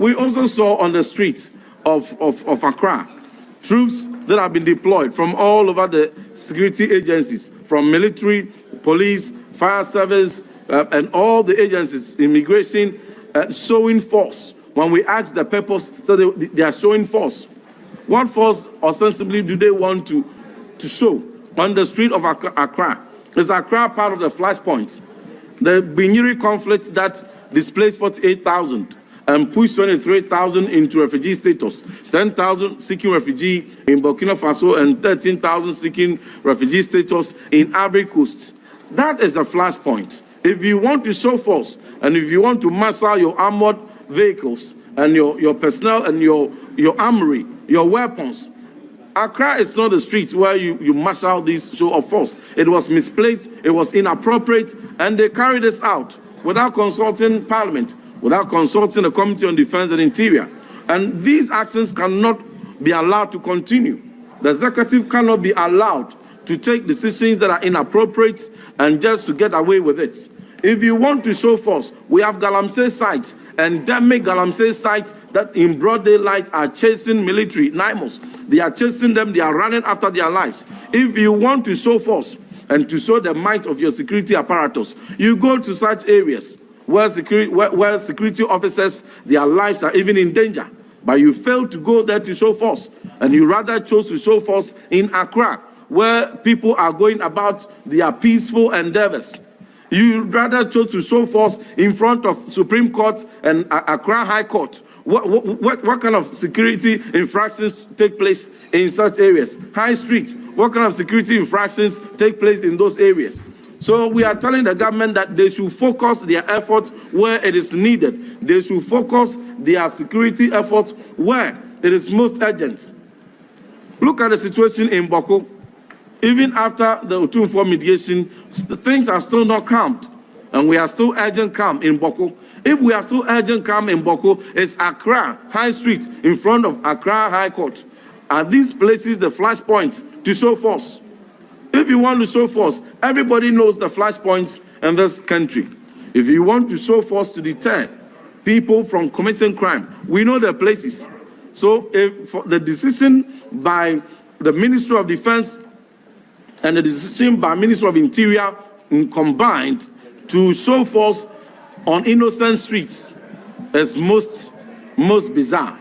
We also saw on the streets of Accra troops that have been deployed from all over the security agencies, from military, police, fire service, and all the agencies, immigration, showing force. When we ask the purpose, so they are showing force. What force ostensibly do they want to show on the street of Accra? Is Accra part of the flashpoint? The Binyiri conflict that displaced 48,000 and pushed 23,000 into refugee status, 10,000 seeking refugee in Burkina Faso and 13,000 seeking refugee status in Ivory Coast. That is the flashpoint. If you want to show force and if you want to massacre your armored vehicles and your personnel and your armory, your weapons, Accra is not the street where you marshal this show of force. It was misplaced, it was inappropriate, and they carried this out without consulting Parliament, without consulting the Committee on Defense and Interior. And these actions cannot be allowed to continue. The executive cannot be allowed to take decisions that are inappropriate and just to get away with it. If you want to show force, we have Galamsey sites, endemic Galamsey sites that in broad daylight are chasing military NIMOS. They are chasing them, they are running after their lives. If you want to show force and to show the might of your security apparatus, you go to such areas where security officers, their lives are even in danger. But you fail to go there to show force, and you rather chose to show force in Accra, where people are going about their peaceful endeavors. You rather chose to show force in front of Supreme Court and Accra High Court. What kind of security infractions take place in such areas? High Street, what kind of security infractions take place in those areas? So we are telling the government that they should focus their efforts where it is needed. They should focus their security efforts where it is most urgent. Look at the situation in Boko. Even after the Otumfuo mediation, things are still not calmed, and we are still urgent calm in Boko. If we are still urgent calm in Boko, it's Accra High Street in front of Accra High Court. Are these places the flashpoints to show force? If you want to show force, everybody knows the flashpoints in this country. If you want to show force to deter people from committing crime, we know the places. So if the decision by the Ministry of Defense and the decision by Minister of Interior combined to show force on innocent streets is most bizarre.